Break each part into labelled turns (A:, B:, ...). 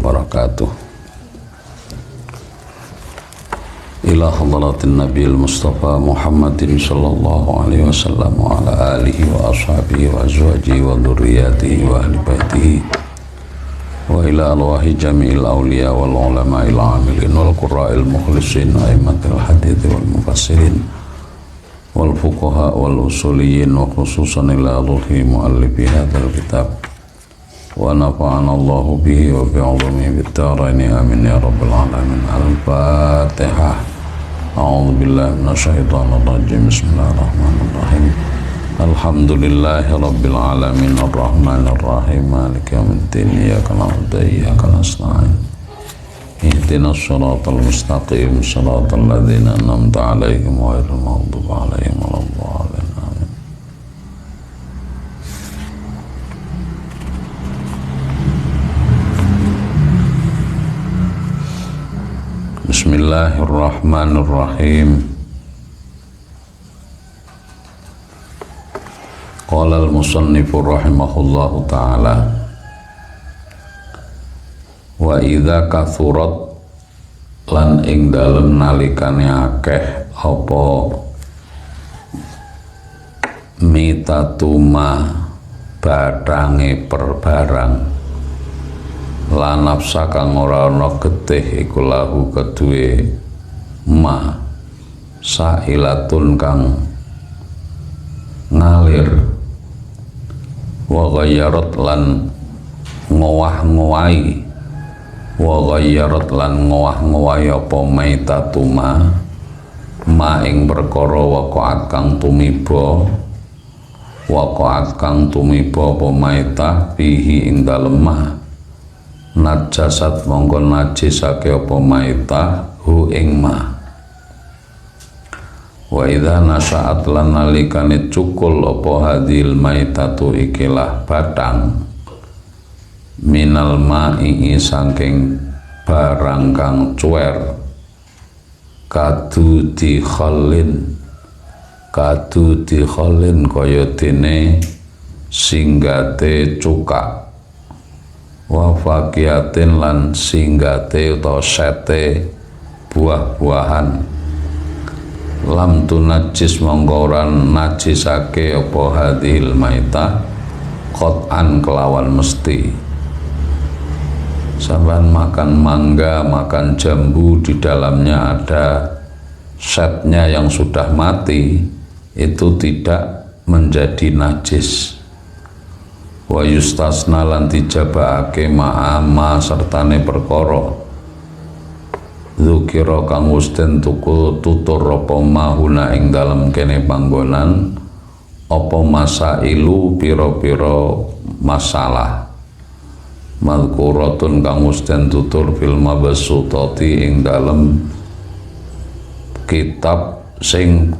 A: wabarakatuh. Ila hadratin Nabiil Mustafa Muhammadin sallallahu alaihi wasallam wa ala alihi wa ashabihi wa azwajihi wa dhurriyyatihi wa ahli baitihi wa ila arwahi jami'il awliya wal ulama'il amilin wal qurra'il mukhlisin a'immatil hadits wal mufassirin wal fuqaha wal usuliyin wa khususan ila ruhi muallifi hadzal kitab wa nafa'ana Allahu bihi wa bi'ulumihi bid-dharain amin ya rabbal alamin. Al-Fatihah. A'udzu billahi minasyaitonir rajim. Bismillahirrahmanirrahim. Alhamdulillahi rabbil alamin arrahmanir rahim maliki yaumiddin iyyaka na'budu wa iyyaka nasta'in ihdinas shiratal mustaqim shiratal ladzina an'amta 'alaihim ghairil maghdubi 'alaihim waladdallin. Bismillahirrahmanirrahim. Qala al-musannifu rahimahullahu ta'ala wa idza kathurat lan ing dalem nalikane akeh apa mitatuma bathange perbarang lan nafsa kang ora ana getih iku lahu keduwe ma sailatun kang ngalir wa ghayyarat lan ngowah-ngowahi wa ghayyarat lan ngowah-ngowahi apa maitatuma ma ing perkara waqa'at kang tumiba waqa'at kang tumiba apa maitah fihi ing dalem ma najasat mongko najisake apa maitah hu ing ma wa idza nasa'at lan nalikane cukul apa hadil maitatu ikilah batang minal ma'i saking barang kang cuer kadu dikhallin kaya dene singgate cukak wa faqiyatin lan singgate utawa sete buah-buahan lam tunajis mongkoran najisake apa hadhil maitah qat'an kelawan mesti. Sampai makan mangga, makan jambu, di dalamnya ada setnya yang sudah mati, itu tidak menjadi najis. Wa yustasna lan dijabake ma'ama sertane perkara dzukira kang wis den tutur apa mahuna ing dalem kene panggonan apa masailu pira-pira masalah madhkuratun kang wis den tutur fil mabsutati ing dalem kitab sing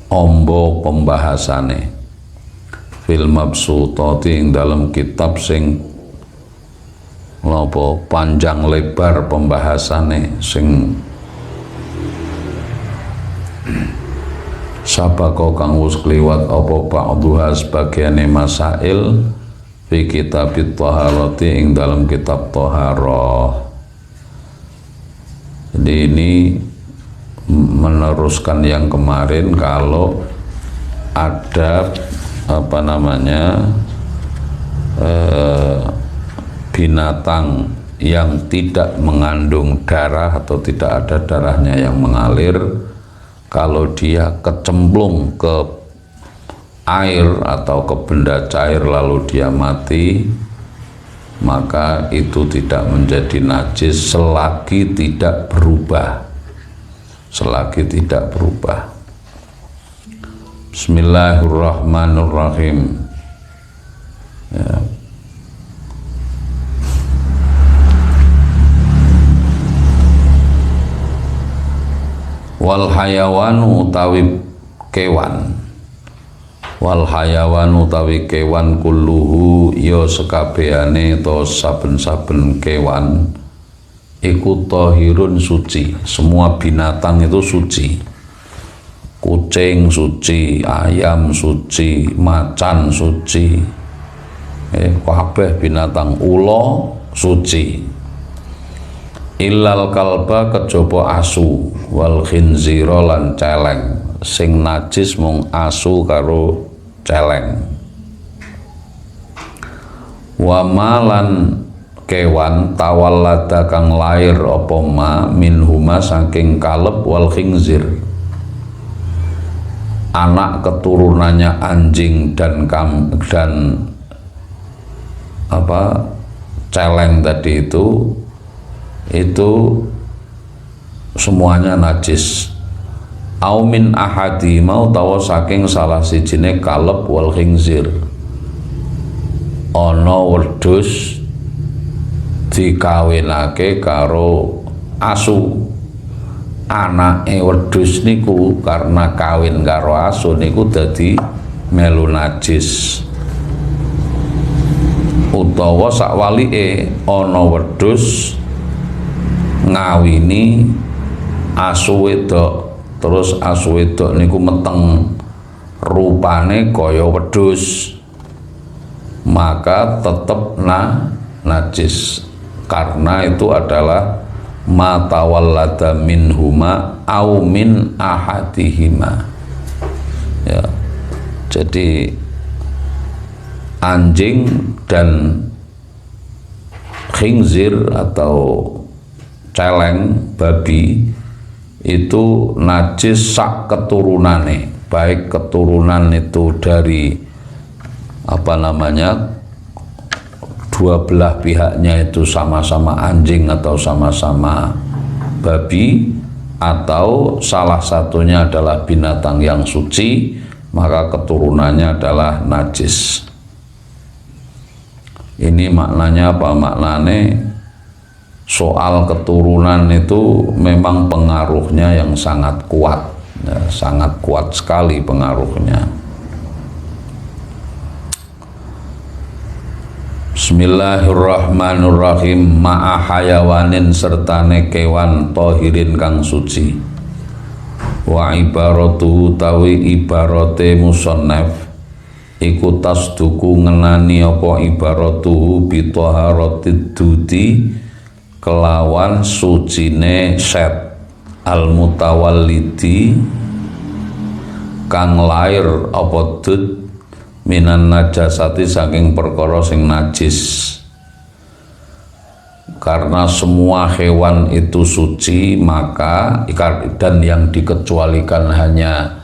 A: amba pembahasane fil mabsutati ing dalem kitab sing apa panjang lebar pembahasannya sing sabako kang wis kliwat apa ba'dhuha sebagiane masail fi kitabit thaharati ing dalam kitab thaharah. Jadi ini meneruskan yang kemarin kalau ada apa namanya binatang yang tidak mengandung darah atau tidak ada darahnya yang mengalir, kalau dia kecemplung ke air atau ke benda cair lalu dia mati, maka itu tidak menjadi najis selagi tidak berubah. Bismillahirrahmanirrahim. Ya. Wal hayawanu utawi kewan kulluhu ya sekabehane to saben-saben kewan iku tahirun suci. Semua binatang itu suci. Kucing suci, ayam suci, macan suci, kabeh binatang, ula suci. Illal kalba kejaba asu wal khinzira lan celeng. Sing najis mung asu karo celeng. Wa malan kewan tawallada kang lair apa ma minhuma saking kaleb wal khinzir, anak keturunannya anjing dan celeng tadi itu semuanya najis. Au min ahadi mau tawa saking salah sijine kaleb wal khinzir, ana wedhus dikawinake karo asu. Anake wedhus niku karena kawin karo asu niku dadi melu najis. Utawa sakwalike ana wedhus ngawini asu wedok, terus asu wedok niku meteng rupane kaya wedhus, maka tetep najis karena itu adalah ma tawallada minhuma au min ahadihima. Ya, jadi anjing dan khinzir atau celeng babi itu najis sak keturunane, baik keturunan itu dari dua belah pihaknya itu sama-sama anjing atau sama-sama babi, atau salah satunya adalah binatang yang suci, maka keturunannya adalah najis. Ini maknanya apa? Maknanya soal keturunan itu memang pengaruhnya yang sangat kuat, ya, sangat kuat sekali pengaruhnya. Bismillahirrahmanirrahim. Ma'a hayawanin sertane kewan tohirin kang suci. Wa ibaratuhu tawi ibarate musannaf iku tasduku ngenani apa ibaratuhu bitoharatid dudi kelawan sucine set al mutawallidi kang lair apa dud minan najasati saking perkara sing najis. Karena semua hewan itu suci, maka dan yang dikecualikan hanya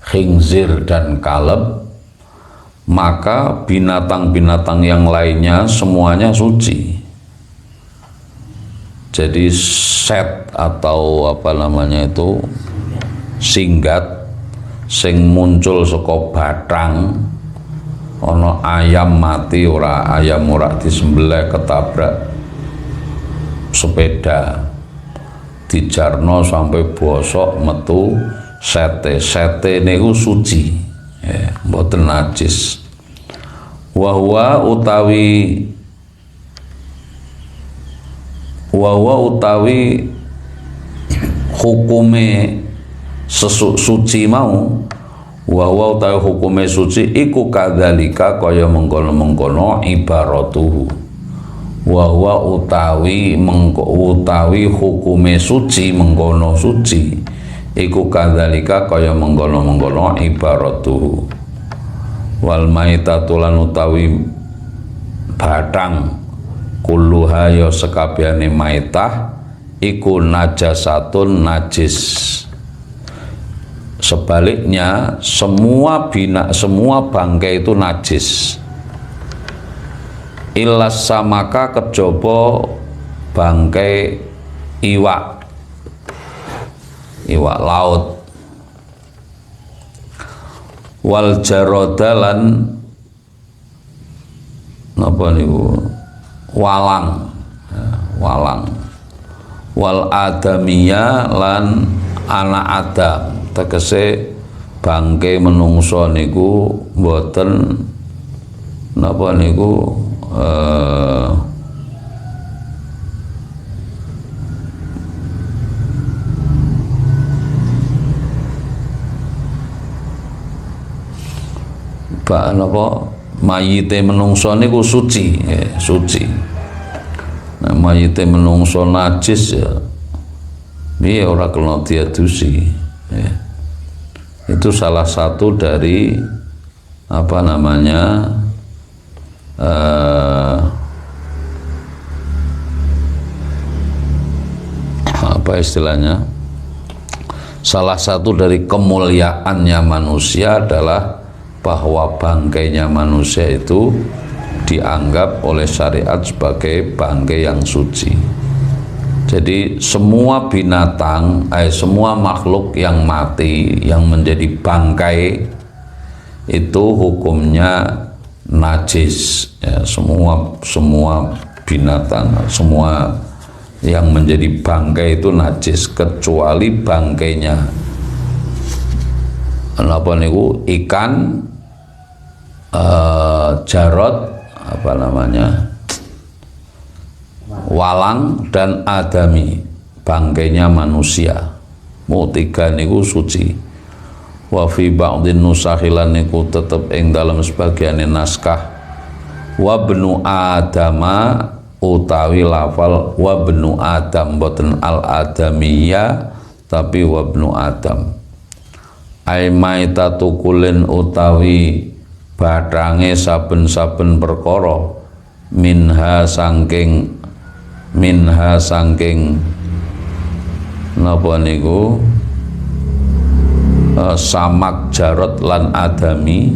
A: khinzir dan kaleb, maka binatang-binatang yang lainnya semuanya suci. Jadi set atau singgat sing muncul saka bathang, ono ayam mati ayam ora disembelih ketabrak sepeda dijarno sampai bosok metu sete niku suci, mboten najis. Wa huwa utawi hukume suci mau, wa utawi hukume suci iku kadzalika kaya mengkono-mengkono ibaratuhu. Wa utawi hukume suci mengkono suci iku kadzalika kaya mengkono-mengkono ibaratuhu. Wal maitatulan utawi bathang kulluha ya sekabehane maitah iku najasatun najis. Sebaliknya semua bangkai itu najis. Ilas samaka kejaba bangkai iwak laut. Wal jarodalan walang. Wal adamiya lan anak adam, tegese bangkai menungso niku mboten mayite menungso niku suci, suci. mayite menungso najis ya piye ora kena diadusi ya. Itu salah satu dari apa namanya apa istilahnya, salah satu dari kemuliaannya manusia adalah bahwa bangkainya manusia itu dianggap oleh syariat sebagai bangkai yang suci. Jadi semua binatang, semua makhluk yang mati, yang menjadi bangkai itu hukumnya najis ya. Semua binatang, semua yang menjadi bangkai itu najis kecuali bangkainya apa niku ikan, jarot, apa namanya, walang dan adami, bangkainya manusia. Tiga niku suci. Wa fi ba'dhin nusakhilan niku tetep ing dalam sebagian naskah wa benu adama utawi lafal wa benu adam, boten al adamiyya tapi wa benu adam. Ai maitatu kulin utawi batrange saben-saben perkara minha sangking napa niku samak jarot lan adami,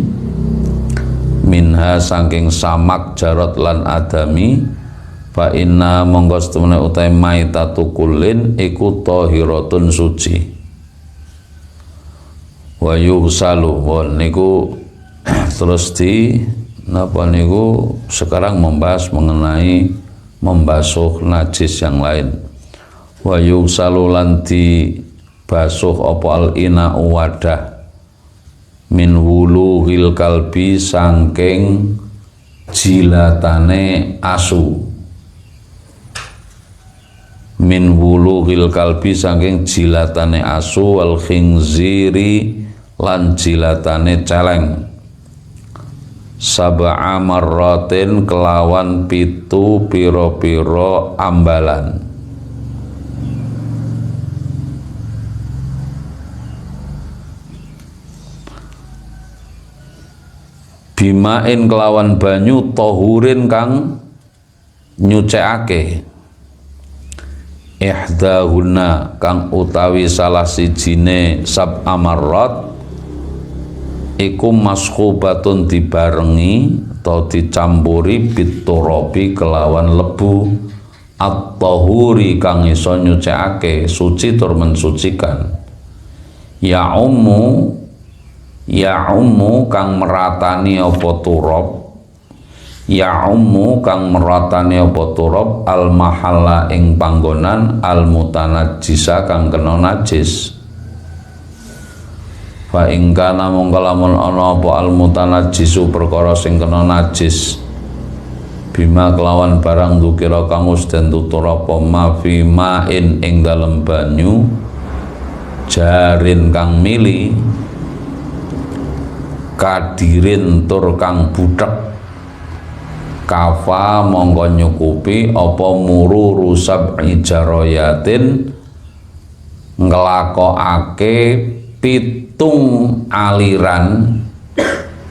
A: minha sangking samak jarot lan adami, fa inna monggo setemene utahe maitatu kulin iku tahiratun suci. Wa yusalu niku terus di napa niku sekarang membahas mengenai membasuh najis yang lain. Wa yusalu lan dibasuh apa al ina wadah min wuluhil kalbi sangking jilatane asu, min wuluhil kalbi sangking jilatane asu wal khinziri lan jilatane celeng sab'a marratin kelawan pitu piro-piro ambalan. Bimain kelawan banyu tohurin kang nyucekake, ihdahuna kang utawi salah sijine sab'a marrat iku maskhubatun dibarengi atau dicampuri biturabi kelawan lebu at-tahuri kang iso nyucikake, suci tur mensucikan. Ya ummu kang meratani apa turab, ya ummu kang meratani apa turab al mahalla ing panggonan al mutanajjisa kang kena najis. Fa ing kana mongko lamun ana apa al mutanajjisu perkara sing kena najis bima kelawan barang dukira kang wis den tutur apa ma fi ma'in ing dalem banyu jarin kang mili kadirin tur kang buthek kafa mongko nyukupi apa muru rusab ijaroyatin nglakokake pitung aliran,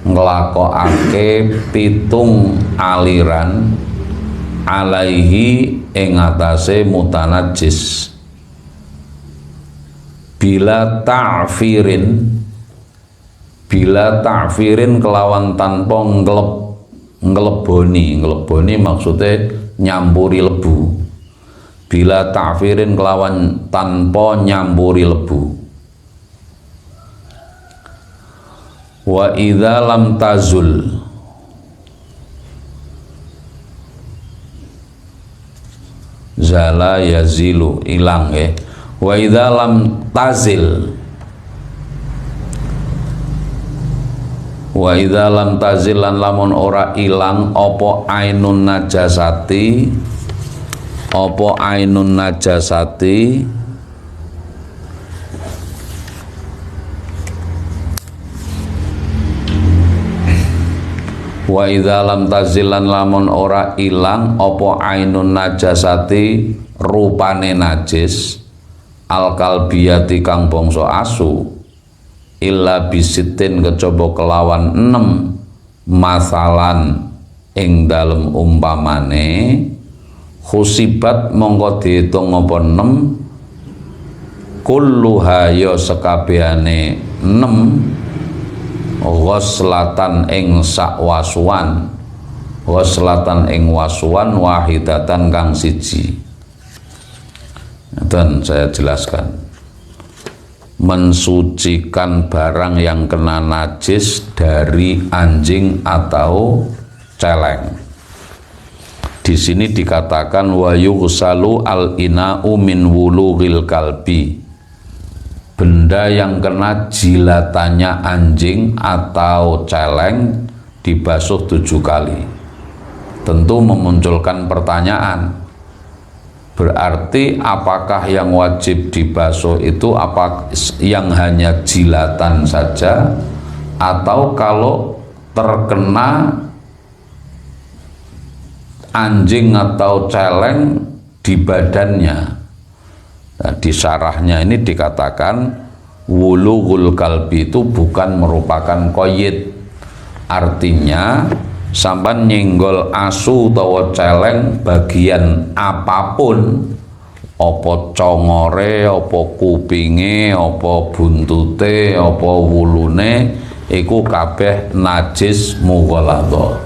A: nglakokake pitung aliran alaihi ing atase mutanajjis bila ta'firin kelawan tanpa ngeleboni maksudnya nyampuri lebu, bila ta'firin kelawan tanpa nyampuri lebu. Wa idza lam tazul zala yazilu ilang ya. Wa idza lam tazil, wa idza lam tazil lan lamun ora ilang apa ainun najasati, apa ainun najasati Wa idza lam tazilan lamun ora ilang apa ainun najasati rupane najis al kalbiyati kang bangsa asu illa bisitin kejaba kelawan 6 masalan ing dalem umpamane khusibat mongko diitung apa 6 kulluha ya sekabehane 6 ghuslatan ing sakwasuan ghuslatan ing wasuan wahidatan kang siji. Dan saya jelaskan, mensucikan barang yang kena najis dari anjing atau celeng. Di sini dikatakan wa yughsalu al ina'u min wulughil kalbi, benda yang kena jilatannya anjing atau celeng dibasuh 7 kali. Tentu memunculkan pertanyaan, berarti apakah yang wajib dibasuh itu apa yang hanya jilatan saja, atau kalau terkena anjing atau celeng di badannya? Nah, di syarahnya ini dikatakan wulughul kalbi itu bukan merupakan qayyid, artinya sampai nyenggol asu atau celeng bagian apapun, opo congore, opo kupinge, opo buntute, opo wulune, iku kabeh najis mughaladhah.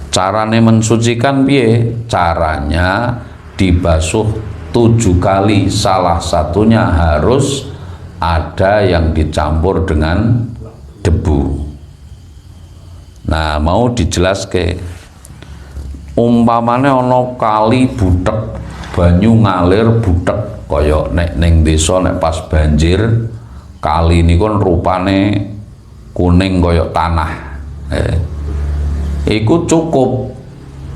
A: Carane mensucikan piye? Caranya dibasuh 7 kali, salah satunya harus ada yang dicampur dengan debu. Nah, mau dijelaskan, umpamane ono kali butek, banyu ngalir butek, kaya nek ning desa nek pas banjir kali ini kan rupane kuning kaya tanah. Iku cukup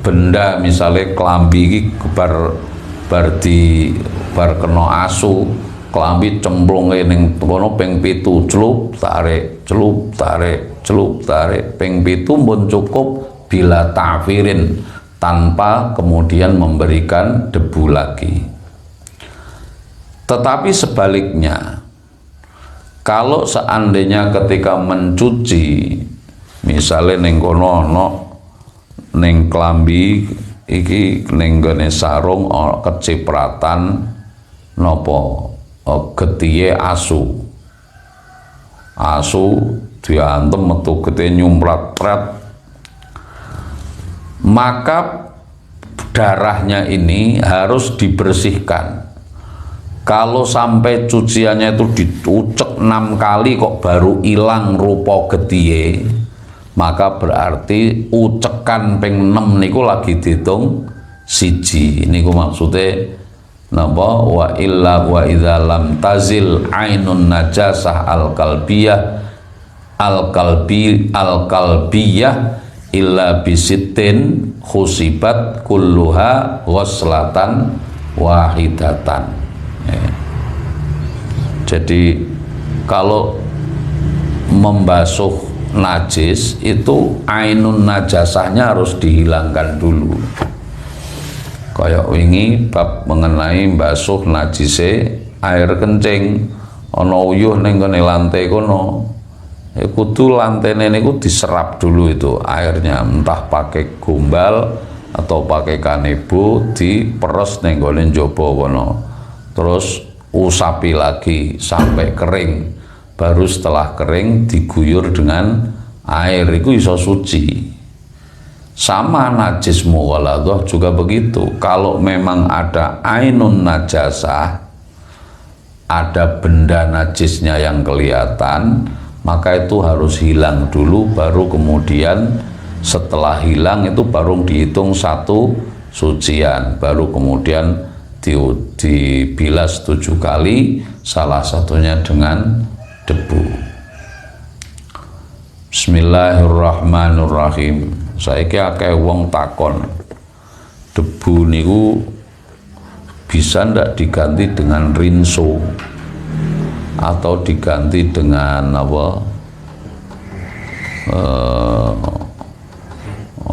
A: benda misalnya klambi iki bar kena asu, klambi cemplunge ning kono ping 7 celup tarik ping 7 pun cukup bila ta'firin, tanpa kemudian memberikan debu lagi. Tetapi sebaliknya, kalau seandainya ketika mencuci misalnya ning kono ana ning klambi iki ning gone sarung kecipratan napa getihe asu diantem metu getihe nyumprat-prat, maka darahnya ini harus dibersihkan. Kalau sampai cuciannya itu diucek 6 kali kok baru hilang rupa getihe, maka berarti ucekan ping 6 niku lagi dihitung siji. Niku maksudnya napa? Wa illa wa idza lam tazil ainun najasah al kalbiyah illa bisitin khusibat kulluha ghuslatan wahidatan. Jadi kalau membasuh najis itu ainun najasahnya harus dihilangkan dulu. Kayak wingi bab mengenai basuh najise air kencing, ana uyuh ning kene lantai kono, kudu lantene niku diserap dulu itu airnya, entah pakai gombal atau pakai kanebo, diperes ning gone njaba kono, terus usapi lagi sampai kering. Baru setelah kering diguyur dengan air, itu iso suci. Sama najis mughaladhah juga begitu. Kalau memang ada ainun najasah, ada benda najisnya yang kelihatan, maka itu harus hilang dulu, baru kemudian setelah hilang itu baru dihitung satu sucian, baru kemudian dibilas 7 kali, salah satunya dengan debu. Bismillahirrahmanirrahim. Saiki akeh wong takon, debu niku bisa ndak diganti dengan rinso atau diganti dengan apa,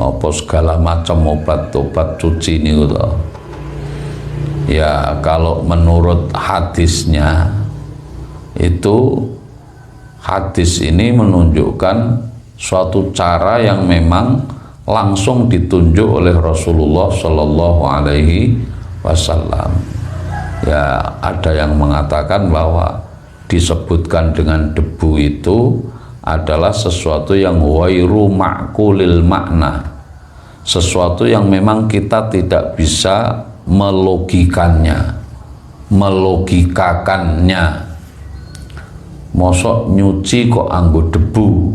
A: apa segala macam obat-obat cuci niku to. Ya kalau menurut hadisnya itu, hadis ini menunjukkan suatu cara yang memang langsung ditunjuk oleh Rasulullah Shallallahu Alaihi Wasallam. Ya ada yang mengatakan bahwa disebutkan dengan debu itu adalah sesuatu yang wairu ma'kulil makna, sesuatu yang memang kita tidak bisa melogikakannya. Mosok nyuci kok anggo debu,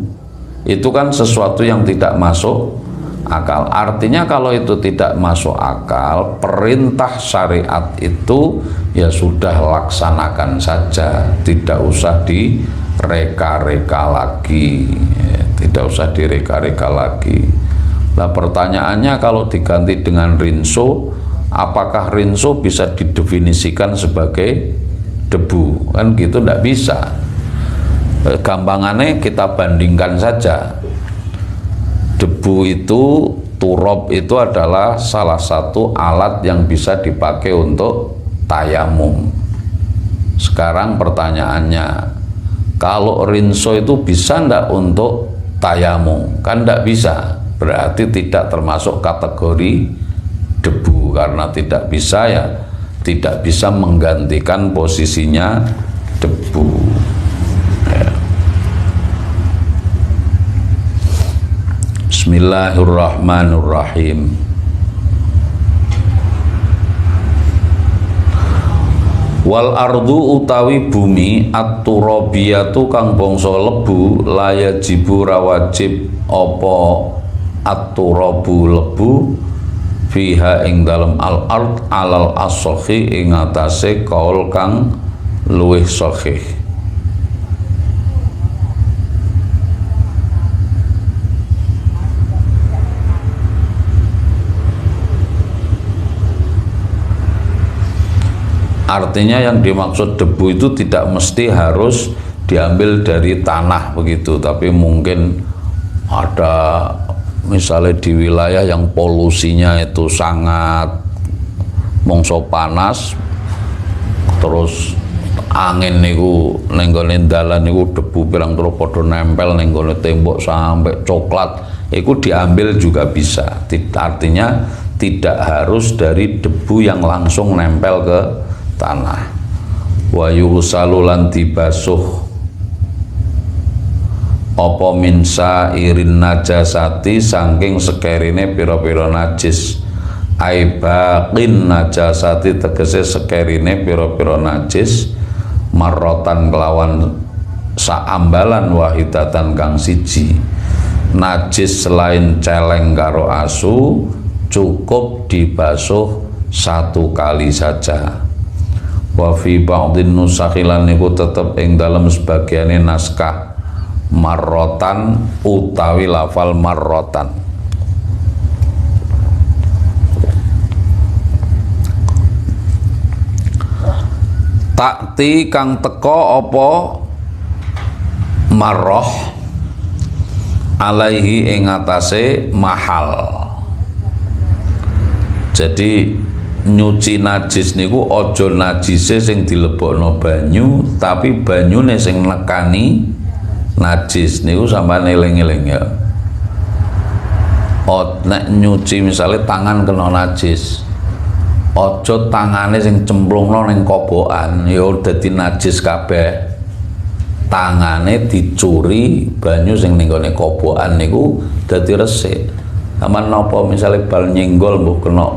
A: itu kan sesuatu yang tidak masuk akal. Artinya kalau itu tidak masuk akal, perintah syariat itu ya sudah laksanakan saja, tidak usah direka-reka lagi, tidak usah direka-reka lagi. Nah pertanyaannya, kalau diganti dengan rinso, apakah rinso bisa didefinisikan sebagai debu? Kan gitu, tidak bisa. Gampangannya kita bandingkan saja. Debu itu, turab itu adalah salah satu alat yang bisa dipakai untuk tayamum. Sekarang pertanyaannya, kalau rinso itu bisa ndak untuk tayamum? Kan ndak bisa, berarti tidak termasuk kategori debu, karena tidak bisa, ya tidak bisa menggantikan posisinya debu. Ya. Bismillahirrahmanirrahim. Wal ardu utawi bumi at-turabiyatu kang bangsa lebu, layajibu rawajib apa at-turabu lebu fiha ing dalam al-ard alal as-sahih ing atase kaul kang luwih sahih. Artinya yang dimaksud debu itu tidak mesti harus diambil dari tanah begitu, tapi mungkin ada misalnya di wilayah yang polusinya itu sangat mongso panas, terus angin niku nenggone dalan niku debu pirang terus padha nempel nenggone tembok sampai coklat, itu diambil juga bisa. Artinya tidak harus dari debu yang langsung nempel ke tanah. Wa yusalulan dibasuh apa min sairin najasati saking sekerine pira-pira najis, aibaqin najasati tegese sekerine pira-pira najis, marrotan kelawan saambalan wahidatan kang siji. Najis selain celeng karo asu cukup dibasuh satu kali saja. Wa fi ba'dhin nusakhilan niku tetep ing dalem sebagiane naskah marrotan utawi lafal marrotan. Takti kang teko apa marroh alaihi ing atase mahal. Jadi nyuci najis niku ojo najise sing dilebokno banyu, tapi banyune sing nekani najis niku sampeyan eling-eling ya. Nek nyuci misalnya tangan kena najis, ojo tangane sing cemplungno ning kobokan ya dadi najis kabeh. Tangane dicuri, banyu sing ning gone kobokan niku dadi resik. Sampeyan napa misalnya bal nyenggol mbok kena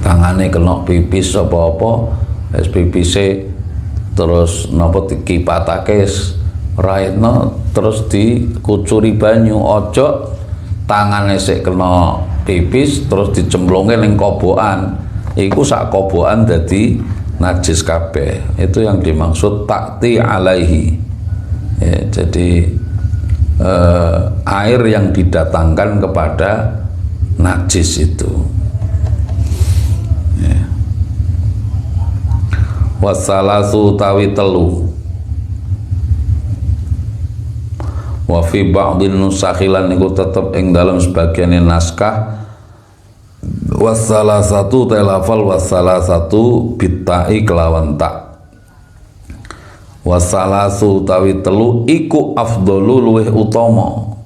A: tangane kena pipis apa-apa, es pipise terus napa dikipatake raitno terus dikucuri banyu, ojo tangane sik kena pipis terus dicemplunge ning kobokan, iku sak kobokan dadi najis kabeh. Itu yang dimaksud takti alaihi ya, jadi air yang didatangkan kepada najis itu. Wasalasu tawi telu, Wa fi ba'dhin nusakhilan niku tetep ing dalam sebagian naskah wassalasatu telafal wassalasatu bitta'i kelawan tak. Wassalasu tawi telu iku afdhalu luweh utama.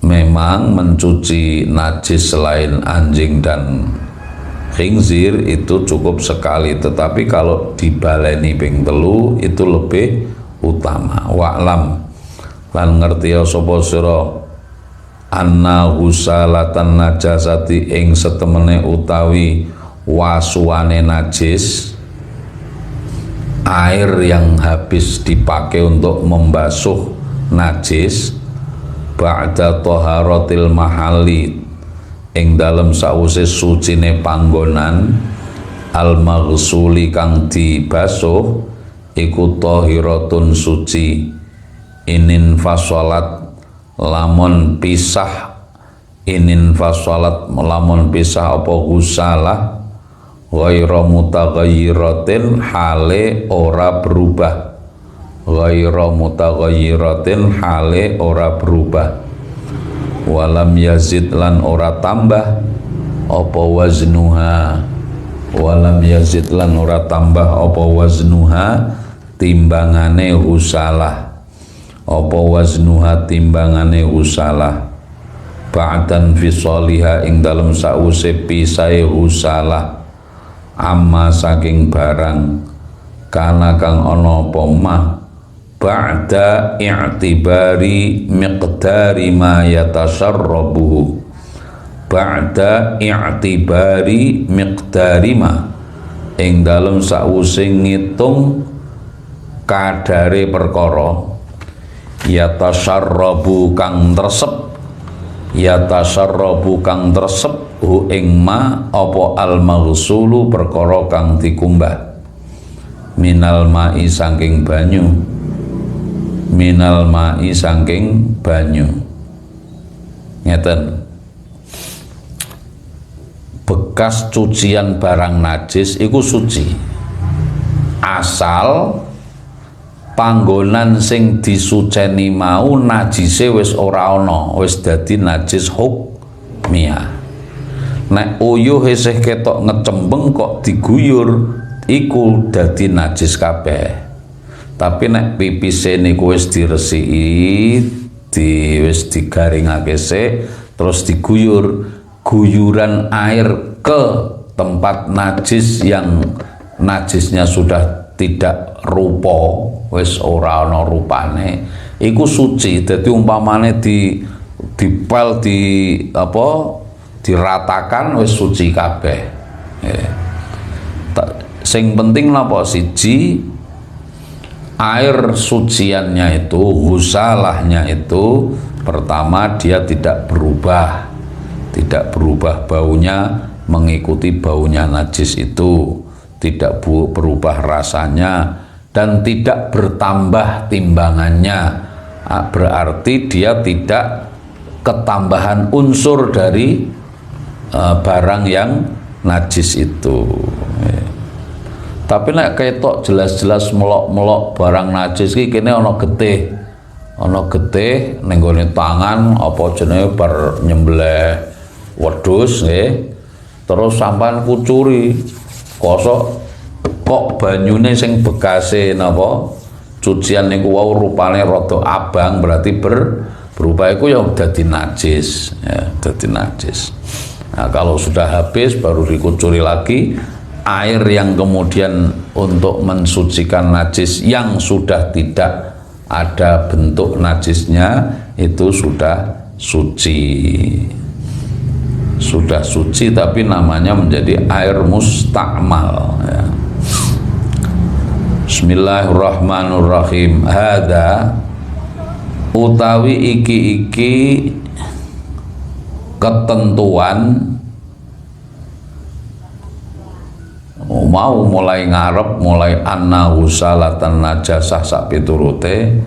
A: Memang mencuci najis selain anjing dan khinzir itu cukup sekali, tetapi kalau dibaleni ping telu itu lebih utama. Wa'lam lan ngerti ya sapa sira anna husalatan najasati ing setemene utawi wasuane najis, air yang habis dipakai untuk membasuh najis, ba'da taharatil mahali ing dalem sawise sucine panggonan, al maghsuli kang dibasuh iku tahiratun suci, inin fasolat lamun pisah, inin fasolat lamun pisah apa husalah ghairu mutaghayyiratin hale ora berubah, ghairu mutaghayyiratin hale ora berubah, walam yazid lan ora tambah apa waznuha, walam yazid lan ora tambah apa waznuha timbangane husalah, apa waznuha timbangane husalah, ba'dan fisaliha ing dalem sause pisahe husalah, amma saking barang kana kang ana apa mah ba'da i'tibari miqdari ma yatasarrabuhu, ba'da i'tibari miqdari ma ing dalem sause ngitung kadare perkara yatasarrabu kang tresep, yatasarrabu kang tresep hu ing ma apa al maghsulu perkara kang dikumbah, minal ma'i saking banyu, minal ma'i saking banyu. Ngeten, bekas cucian barang najis iku suci asal panggonan sing disuceni mau najise wis ora ana, wis dadi najis hukmiyah. Nek uyuh isih ketok ngecembeng kok diguyur iku dadi najis kabeh. Tapi nek pipise niku wis diresiki, wis digaringake sik, terus diguyur, guyuran air ke tempat najis yang najisnya sudah tidak rupa, wis ora ana rupane, iku suci. Dadi umpamane dipel di apa diratakan wis suci kabeh. Sing penting napa siji, air suciannya itu, husalahnya itu pertama dia tidak berubah baunya mengikuti baunya najis itu, tidak berubah rasanya, dan tidak bertambah timbangannya. Berarti dia tidak ketambahan unsur dari barang yang najis itu. Tapi nek ketok jelas-jelas melok-melok barang najis iki kene ana getih. Ana getih ning gone tangan apa jenenge bar nyembelih wedhus nggih. Terus sampean kucuri kosok kok banyune sing bekase napa cucian niku wau rupane rada abang, berarti berubah iku ya dadi najis, ya dadi najis. Nah, kalau sudah habis baru dikucuri lagi, air yang kemudian untuk mensucikan najis yang sudah tidak ada bentuk najisnya itu sudah suci. Sudah suci tapi namanya menjadi air mustakmal, ya. Bismillahirrahmanirrahim. Hada utawi iki ketentuan mau mulai ngarep, mulai anna husalatan najasah sak piturute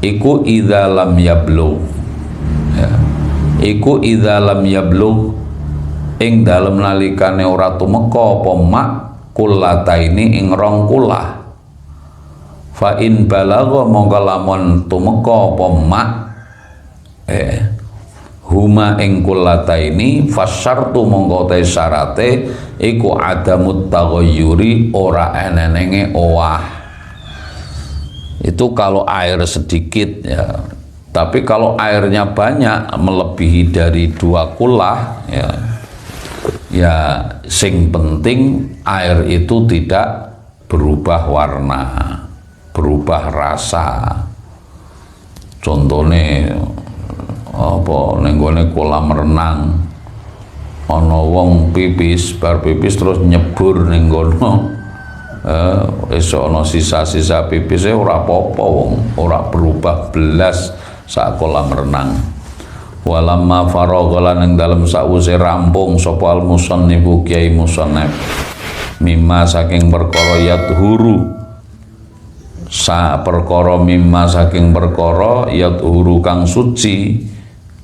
A: iku idza lam yablugh, ya. Iku idza lam yablugh ing dalem nalikane ora tumeka apa mak kullataini ing rong kulah, fa in balagha mongko lamun tumeka apa ma huma ing kullataini fasyartu mongko te syarate iku adamut taghayyuri ora enenenge owah. Itu kalau air sedikit ya. Tapi kalau airnya banyak melebihi dari 2 kullah ya sing penting air itu tidak berubah warna, berubah rasa. Contohnya apa ning gone kolam renang ana wong pipis, bar pipis terus nyebur ning kono. Esok ana sisa-sisa pipise ora apa-apa wong, ora berubah belas sak kolam renang. Walamma faragha lan ing dalem sawise rampung sapa al musannifu Kiai Musannaf mimma saking perkara yadhuru sa perkara mimma saking perkara yadhuru kang suci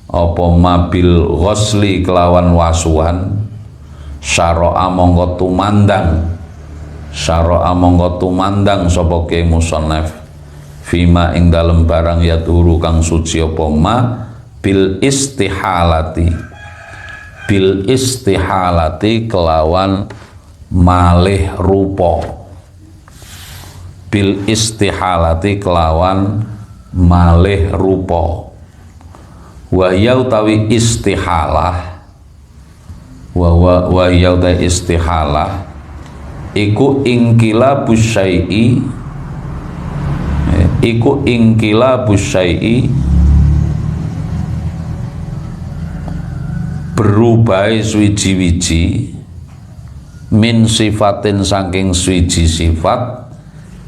A: apa mabil ghusli kelawan wasuhan syara'a mongko tumandang sapa Kiai Musannaf fima ing dalem barang yadhuru kang suci apa ma bil istihalati kelawan malih rupa, bil istihalati kelawan malih rupa. Wahya utawi istihalah wahya utawi istihalah iku ingkilabus syai'i berubah swiji-wiji min sifatin saking swiji sifat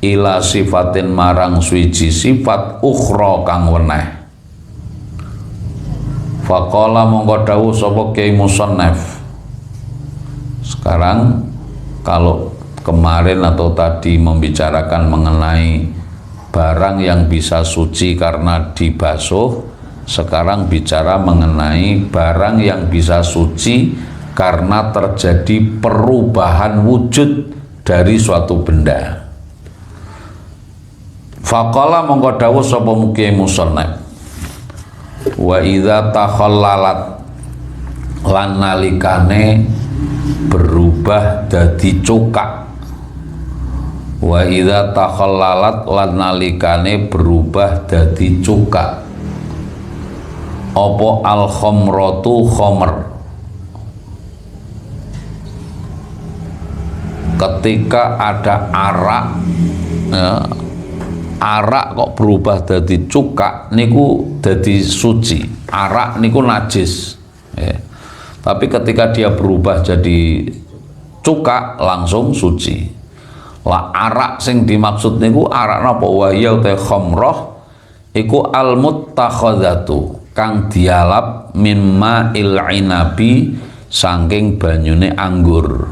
A: ila sifatin marang swiji sifat ukhra kang weneh. Faqala mongko dawuh sapa Kiai Musannaf. Sekarang kalau kemarin atau tadi membicarakan mengenai barang yang bisa suci karena dibasuh, sekarang bicara mengenai barang yang bisa suci karena terjadi perubahan wujud dari suatu benda. Faqala mongko dawuh sapa Kiai Musannaf, wa idza takhallalat lan nalikane berubah dadi cukak, wa idza takhallalat lan nalikane berubah dadi cukak apa al khamratu khamr, ketika ada arak ya, arak kok berubah dari cukak niku dari suci, arak niku najis ya. Tapi ketika dia berubah jadi cukak langsung suci. Lah arak sing dimaksud niku arak napa wa ya ta khamrah iku al muttakhadzatu kang dialap mimma il inabi saking banyune anggur.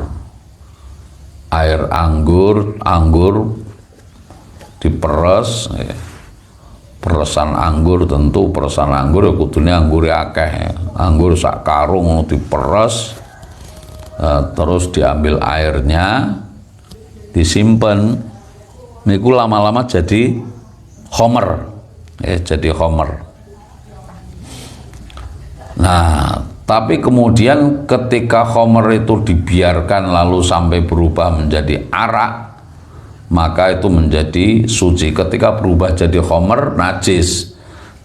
A: Air anggur diperes ya. Peresan anggur tentu peresan anggur ya kudune anggure akeh, anggur sak karung diperes terus diambil airnya disimpan niku lama-lama jadi khamr ya, jadi khamr. Nah, tapi kemudian ketika khamr itu dibiarkan lalu sampai berubah menjadi arak, maka itu menjadi suci. Ketika berubah jadi khamr najis,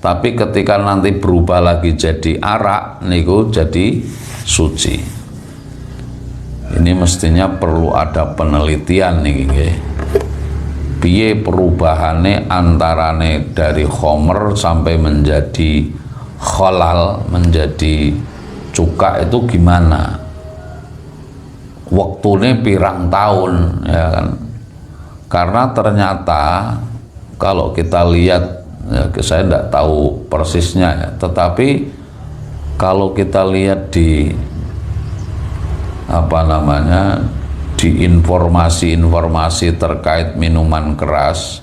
A: tapi ketika nanti berubah lagi jadi arak niku jadi suci. Ini mestinya perlu ada penelitian nih nggih. Piye perubahane antarane dari khamr sampai menjadi khalal, menjadi cuka itu gimana? Waktunya pirang tahun ya kan? Karena ternyata kalau kita lihat ya, saya tidak tahu persisnya ya, tetapi kalau kita lihat di apa namanya di informasi-informasi terkait minuman keras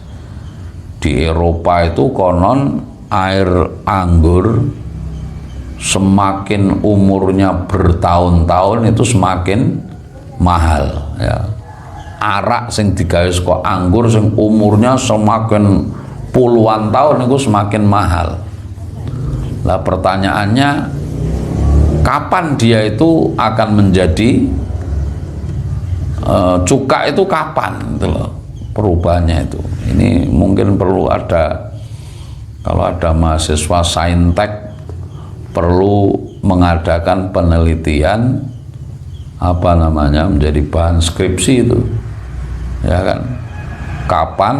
A: di Eropa itu konon air anggur semakin umurnya bertahun-tahun itu semakin mahal ya. arak sing digawe saka anggur sing umurnya semakin puluhan tahun itu semakin mahal. Lah pertanyaannya, kapan dia itu akan menjadi cuka itu kapan gitu loh, perubahannya itu. Ini mungkin perlu ada, kalau ada mahasiswa saintek perlu mengadakan penelitian menjadi bahan skripsi itu, ya kan, kapan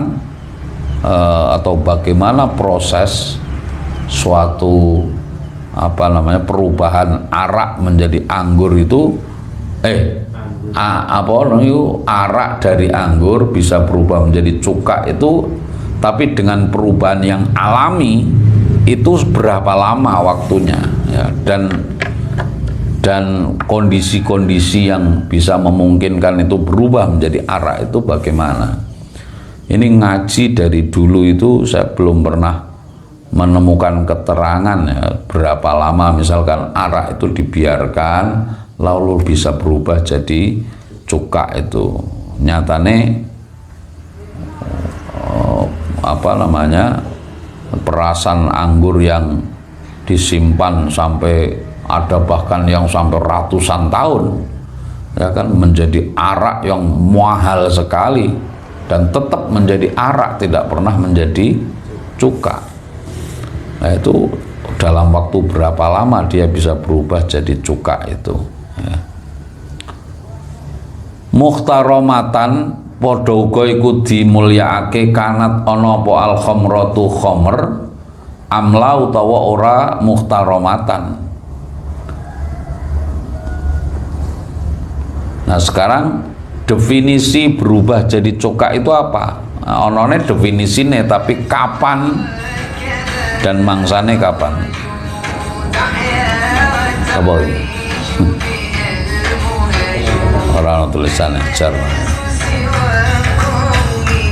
A: atau bagaimana proses suatu perubahan arak menjadi anggur itu, arak dari anggur bisa berubah menjadi cuka itu, tapi dengan perubahan yang alami itu berapa lama waktunya, ya, dan kondisi-kondisi yang bisa memungkinkan itu berubah menjadi arak itu bagaimana. Ini ngaji dari dulu itu saya belum pernah menemukan keterangan, ya, berapa lama misalkan arak itu dibiarkan lalu bisa berubah jadi cuka itu. Nyatane perasan anggur yang disimpan sampai ada bahkan yang sampai ratusan tahun, ya kan, menjadi arak yang mahal sekali dan tetap menjadi arak, tidak pernah menjadi cuka. Nah itu dalam waktu berapa lama dia bisa berubah jadi cuka itu, ya. Mukhtaromatan padha uga iku dimulyakake kanat ana apa al khamratu khamr amla utawa ora mukhtaromatan. Nah sekarang definisi berubah jadi cuka itu apa? Nah, onone definisine, tapi kapan dan mangsane kapan? Apa ini? Orang tulisannya jar.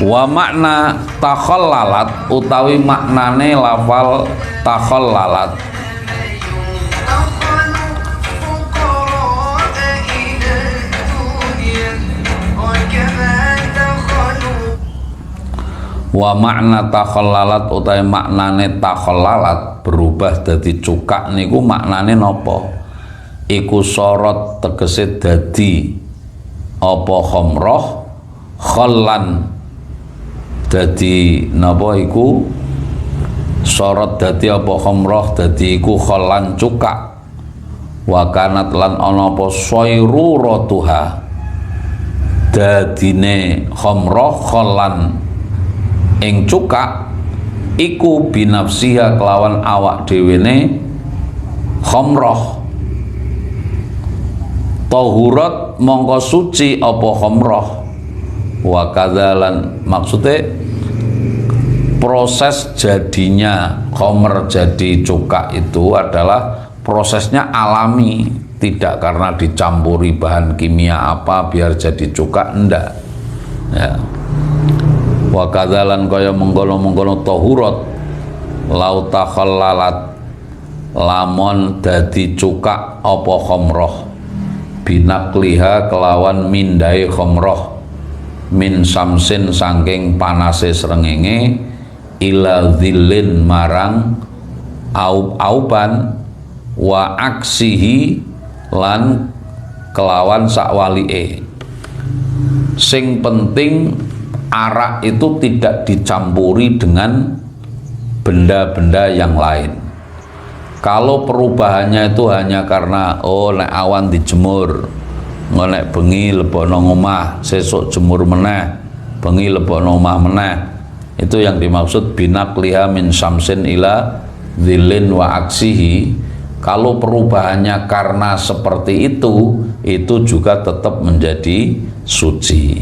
A: Wa makna takhallalat utawi maknane lafal takhallalat wa makna takhallalat utawi maknane takhallalat berubah dadi cuka niku maknane napa? Iku sorot tegese dadi apa khamrah khallan dadi napa iku sorot dadi apa khamrah dadi iku khallan cuka wa kanat lan ana apa sayruratuha dadine khamrah khallan ing cuka iku binafsiha kelawan awak dhewene khamrah tahurat mongko suci apa khamrah wa kadzalan, maksudnya proses jadinya khamr jadi cuka itu adalah prosesnya alami, tidak karena dicampuri bahan kimia apa biar jadi cuka, enggak, ya. Wa kadzalan kaya mengkono-mengkono tahurat lau takhallalat lamun dadi cuka apa khamrah binakliha kelawan mindai khamrah min samsin saking panase srengenge ila dhillin marang auban wa aksihi lan kelawan sakwalike. Sing penting arak itu tidak dicampuri dengan benda-benda yang lain. Kalau perubahannya itu hanya karena nek awan dijemur, nek bengi lebono omah, sesuk jemur meneh, bengi lebono omah meneh, itu yang dimaksud binakliha min samsin ila dhillin wa aksihi. Kalau perubahannya karena seperti itu juga tetap menjadi suci.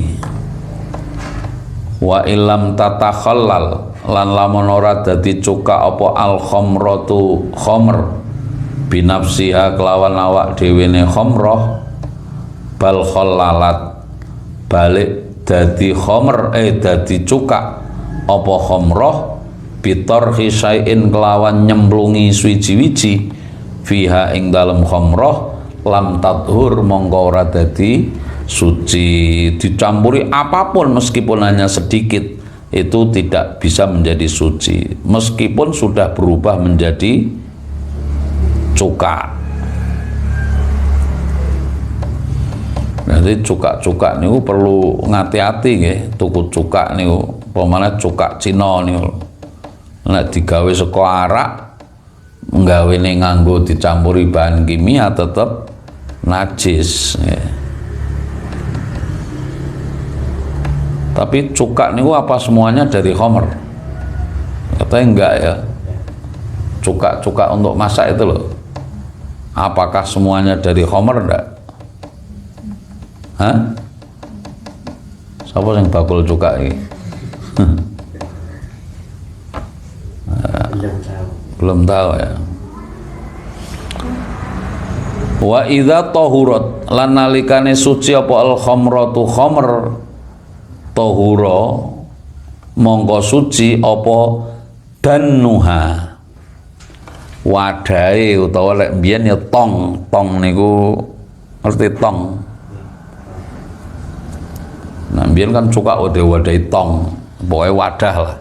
A: Wa illam tatakhallal lan lamun ora dadi cuka apa al khamratu khamr binafsiha kelawan awak dhewene khamrah bal khallalat balik dadi khamr dadi cuka apa khamrah bitarhi syai'in kelawan nyemplungi suwiji-wiji fiha ing dalem khamrah lam tadhur mongko ora dadi suci, dicampuri apapun meskipun hanya sedikit itu tidak bisa menjadi suci meskipun sudah berubah menjadi cuka. Jadi cuka-cuka niku perlu ngati-hati nggih, tuku cuka niku, pemane cuka Cina niku. Nek digawe saka arak, nggawene nganggo dicampuri bahan kimia tetep najis. Nggih. Tapi cuka niku apa semuanya dari khamr? Katanya enggak ya. Cuka-cuka untuk masak itu loh. Apakah semuanya dari khamr enggak? Hah? Siapa yang bakul cuka ini? Belum tahu ya. Wa idza tahurat lan nalikane suci apa al khamratu khamr tahura mongko suci apa danuha wadahe utawa lek mbiyen ya tong niku ngerti tong. Nah, biar kan cuka wadai tong, pokoknya wadah lah.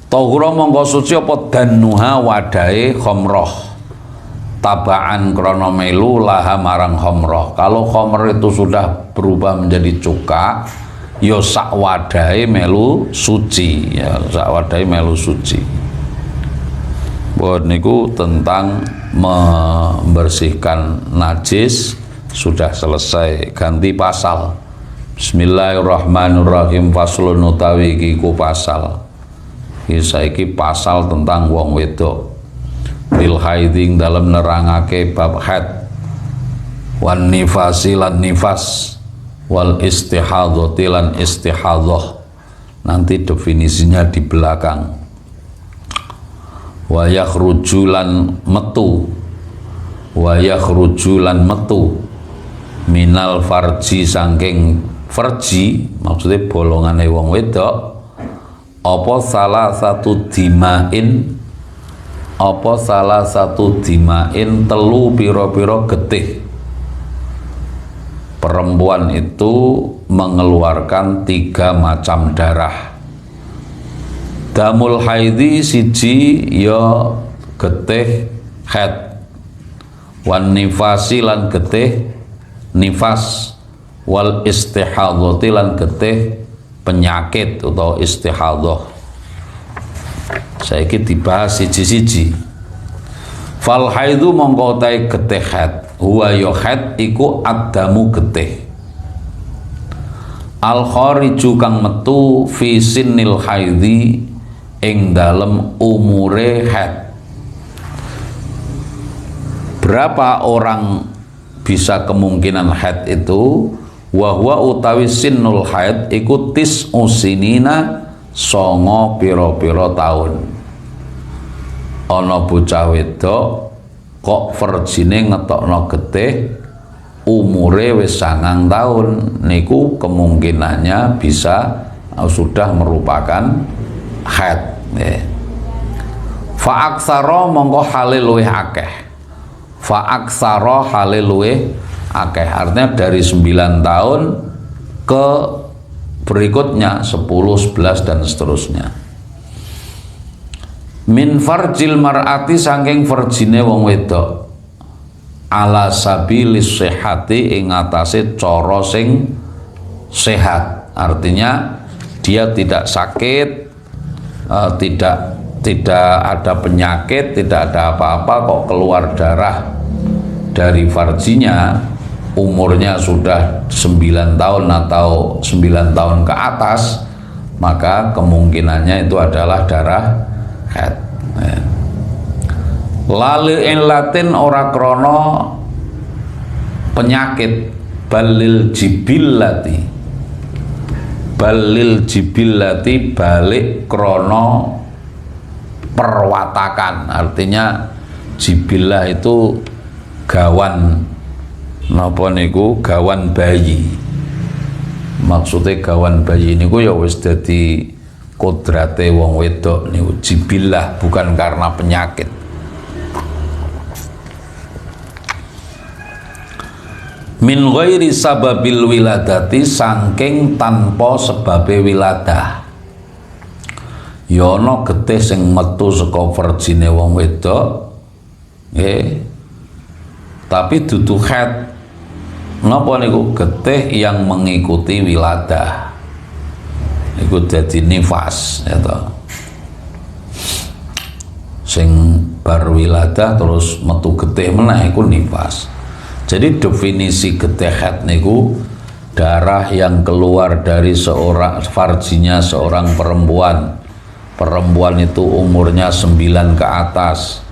A: Tahura mongko suci apa danuha wadai khamrah. Tabaan krana melu laha marang khamrah. Kalau khamr itu sudah berubah menjadi cuka, ya sak wadai melu suci, ya sak wadai melu suci. Buat niku tentang membersihkan najis sudah selesai, ganti pasal. Bismillahirrahmanirrahim. Faslun utawi iki ku pasal. Saiki pasal tentang wong wedok. Bil haiding dalam nerangake bab haid. Wan nifasi lan nifas. Wal istihadhati lan istihadhah. Nanti definisinya di belakang. Wa yakhruju lan metu. Wa yakhruju lan metu. Minal farji saking farji maksudnya bolongane wong wedok apa salah satu dimain telu piro-piro getih. Perempuan itu mengeluarkan 3 macam darah. Damul haidi siji ya getih haid, wan nifasi lan getih nifas, wal istihadhati lan getih penyakit atau istihadhah. Saiki dibahas siji-siji. Fal haidu mongko tae getih haid, huwa ya haid iku adamu getih. Al khariju kang metu fi sinnil haidi ing dalem umure haid. Berapa orang bisa kemungkinan haid itu? Wahwa utawi sinnul haid iku usinina songo piro-piro tahun. Ana bocah wedok kok verjine ngetokno getih umure wis 9 tahun, niku kemungkinannya bisa sudah merupakan haid. Fa aksara mongko hale luwih akeh. Fa aksara hale luwih akeh, artinya dari 9 tahun ke berikutnya 10, 11 dan seterusnya. Min farjil mar'ati saking farjine wong wedok ala sabilis sehati ing atase cara sing sehat, artinya dia tidak sakit, tidak ada penyakit, tidak ada apa-apa kok keluar darah dari farjinya, umurnya sudah 9 tahun atau 9 tahun ke atas, maka kemungkinannya itu adalah darah haid. Lalu latin ora krono penyakit, balil jibillati balik krono perwatakan, artinya jibillah itu gawan napa niku, gawan bayi. Maksudnya gawan bayi niku ya wis dadi kodrate wong wedok niku, jibillah, bukan karena penyakit. min ghairi sababil wiladati, saking tanpa sebabe wiladah. Ya ana getih sing metu saka verjine wong wedok nggih, tapi dudu haid. Napa niku? Getih yang mengikuti wiladah iku dadi nifas ya toh. Sing bar wiladah terus metu getih meneh iku nifas. Jadi definisi getih haid niku darah yang keluar dari seorang farjinya seorang perempuan. Perempuan itu umurnya 9 ke atas,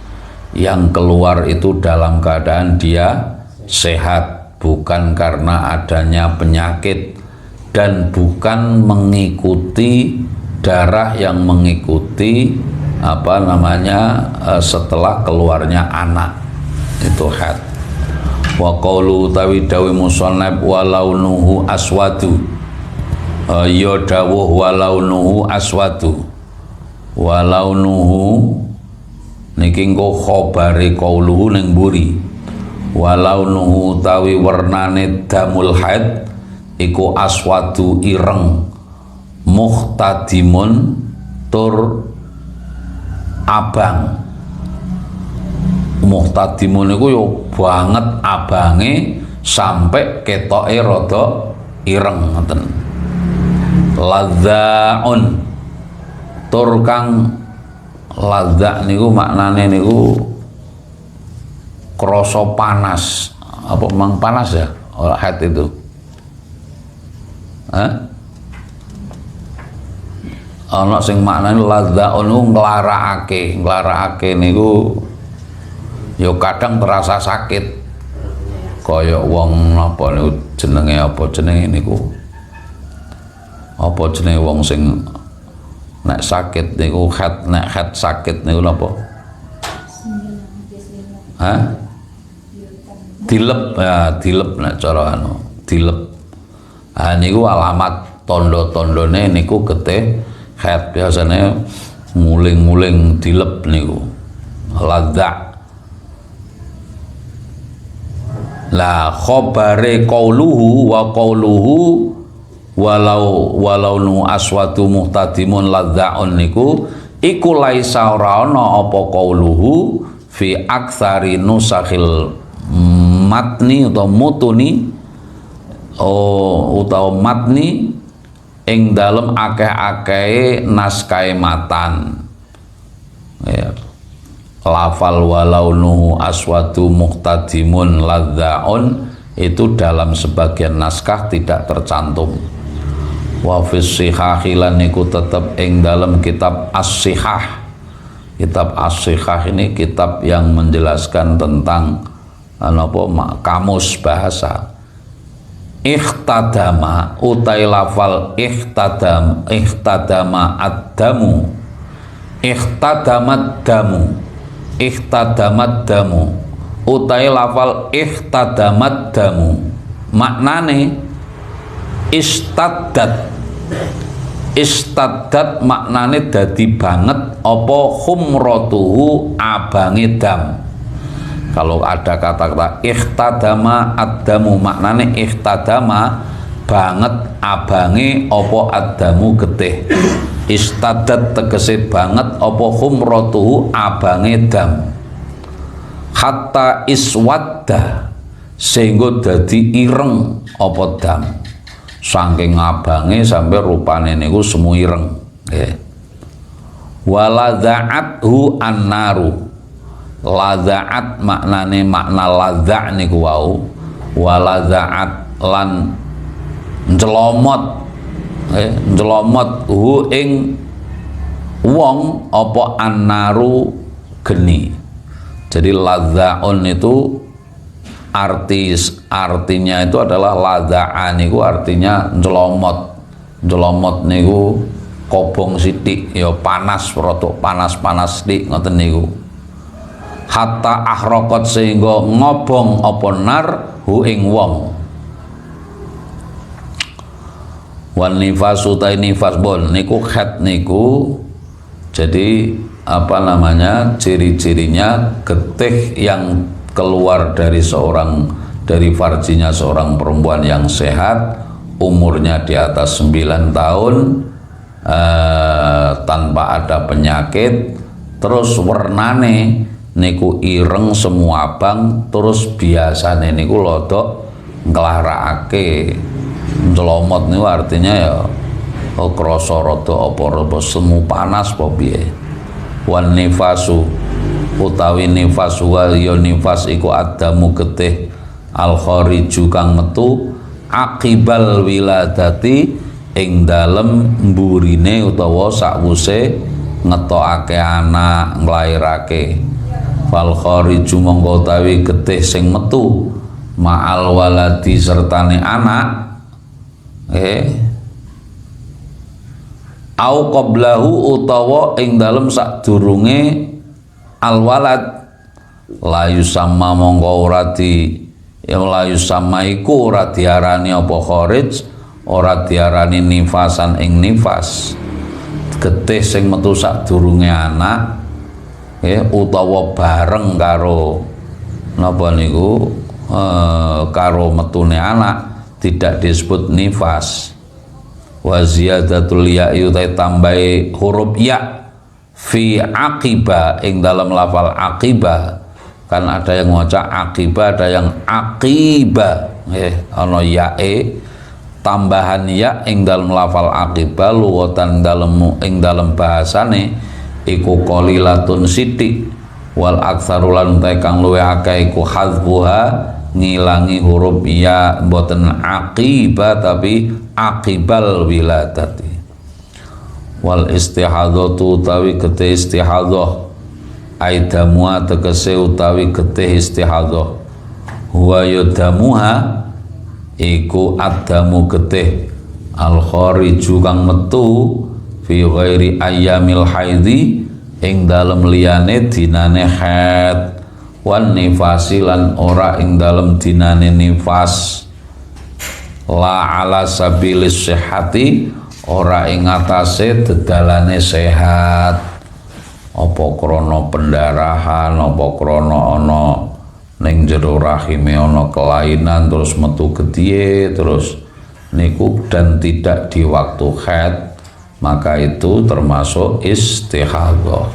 A: yang keluar itu dalam keadaan dia sehat, bukan karena adanya penyakit dan bukan mengikuti darah yang mengikuti setelah keluarnya anak, itu haid. Wa qaulu tawi dawi musannaf walaunuhu aswadu, ya dawuh walaunuhu aswadu. Walaunuhu niki engko khabare qauluhu ning mburi. Walaunuhu tawi warnane damul haid iku aswadu ireng, muhtadimun tur abang. Muhtadimun iku yo banget abange sampai ketoke rada ireng ngoten. Ladzaun tur kang ladza niku maknane niku krasa panas. Apa memang panas ya haid itu? Ana sing maknane ladzaun nglarakake niku ya kadang terasa sakit. Kaya wong napa niku jenenge niku? Apa jenenge wong sing nek sakit niku nek sakit niku napa? Dilep ya, dilep nek cara dilep. Niku alamat tondo-tondone niku getih haid, biasanya muling-muling dilep niku. Ladza. La khabare qauluhu wa qauluhu walau nu aswatu muhtadimun ladzaun niku iku laisa ora ana apa qauluhu fi aktsari nusakhil matni atau mutuni utawa matni ing dalem akeh-akehe naskah matan ya. Lafal walaunuhu aswatu muhtadimun ladzaun itu dalam sebagian naskah tidak tercantum. Wa fis sihahilan niku tetep ing dalam kitab as-sihah. Kitab as-sihah ini kitab yang menjelaskan tentang kamus bahasa. Ikhtadama utai lafal ikhtadama ad-damu, ikhtadamat damu utai lafal ikhtadamat damu maknane istaddat maknane dadi banget apa humratuhu abange dam. Kalau ada kata-kata ikhtadama ad-damu maknane ikhtadama banget abange apa ad-damu getih. Istaddat tegese banget apa humratuhu abange dam. Hatta iswadda sehingga dadi ireng apa dam. Saking abange sampai rupane niku semu ireng nggih. Waladzaathu annaru. Ladzaat maknane makna ladza niku wau. Waladzaat lan njlomot njlomot hu ing wong apa annaru geni. Jadi ladzaun itu artinya itu adalah ladza'a niku artinya njlomot niku kobong sithik ya panas rada panas sithik ngoten niku. Hatta ahraqat sehingga ngobong apa nar hu ing wong. Wan nifasu ta nifas bon niku haid niku jadi ciri-cirinya getih yang keluar dari dari farjinya seorang perempuan yang sehat, umurnya di atas 9 tahun, tanpa ada penyakit, terus warnane niku ireng semua abang, terus biasane niku lodok nglarakake. Njelomot niku artinya ya krasa rada apa semu panas apa piye. Wan nifasu utawi nifas wa ya nifas iku adamu getih al khariju kang metu akibal wiladati ing dalem mburine utawa sakwuse ngetokake anak nglairake. Fal khariju mongko utawi getih sing metu ma'al waladi sertane anak au qablahu utawa ing dalem sadurunge alwalad layu sama mongko ora di ya layu sama iku ora diarani apa kharij, ora diarani nifasan ing nifas. Getih sing metu sadurunge anak utawa bareng karo napa niku karo metune anak tidak disebut nifas. Wa ziyadatul ya'i utai tambahi huruf ya fi aqiba ing dalam lafal aqiba, kan ada yang maca aqiba, ada yang aqiba, ana yae tambahan ya ing dalam lafal aqiba luwatan ing dalam bahasane iku qalilatun sithik, wal aktsarulan utai kang luwih akeh iku hadzfuha ngilangi huruf ya, mboten aqiba tapi aqibal wiladati. Wal istihadhatu utawi getih istihadhah aidamuha tegese utawi getih istihadhah huwa yadamuha iku adamu getih al khariju kang metu fi ghairi ayyamil haidhi ing dalem liyane dinane haid, wan nifasi lan ora ing dalem dinane nifas, la ala sabilis sehati ora ing atase dedalane sehat, apa krana pendarahan, apa krana ana ning jero rahime ana kelainan terus metu gedhe terus niku dan tidak di waktu haid, maka itu termasuk istihadhah.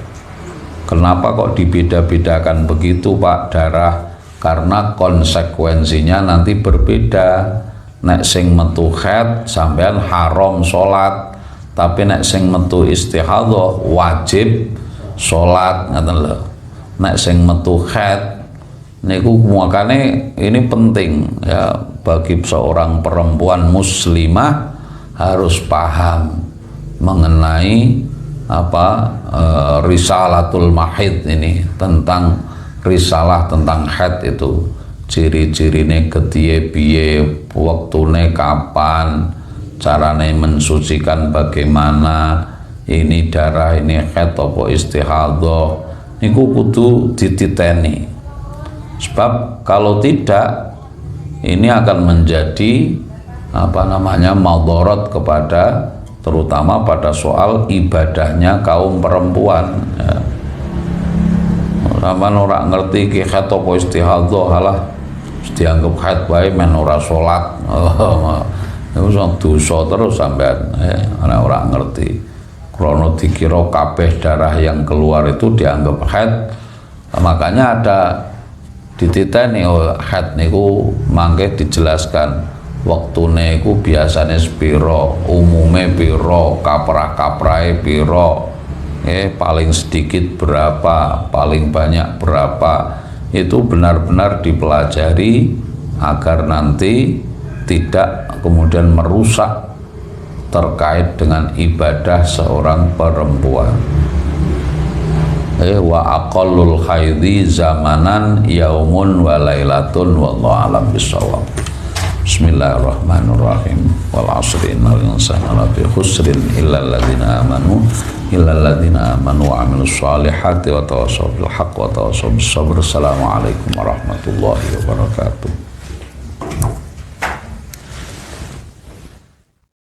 A: Kenapa kok dibeda-bedakan begitu Pak darah? Karena konsekuensinya nanti berbeda. Nek sing metu haid sampean haram sholat, tapi nek sing metu istihadhah wajib sholat, ngoten lho. Nek sing metu haid niku makane ini penting ya bagi seorang perempuan muslimah harus paham mengenai risalatul mahid ini, tentang risalah tentang haid itu, ciri-cirine ketie piye, waktune kapan, carane mensucikan bagaimana, ini darah ini haid apa istihadhah niku kudu dititeni. Sebab kalau tidak ini akan menjadi madharat kepada terutama pada soal ibadahnya kaum perempuan ya. Sampeyan ora ngerti ki haid apa istihadhah halah dianggap haid wae men ora salat. Iku dosa terus sampean ana ora ngerti. Krana dikira kabeh darah yang keluar itu dianggap haid. Makanya ada dititeni haid niku mangke dijelaskan waktune iku biasane sepiro, umume piro, kaprah-kaprahe piro, paling sedikit berapa, paling banyak berapa, itu benar-benar dipelajari agar nanti tidak kemudian merusak terkait dengan ibadah seorang perempuan. Wa aqallul haidhi zamanan yaumun wa lailatun wallahu alam bisawab. Bismillahirrahmanirrahim. Wal 'asri innal insana lafi khusrin illal ladzina amanu wa 'amilus shalihati wa tawassaw bil haqqi wa tawassaw bis sabr. Assalamualaikum warahmatullahi wabarakatuh.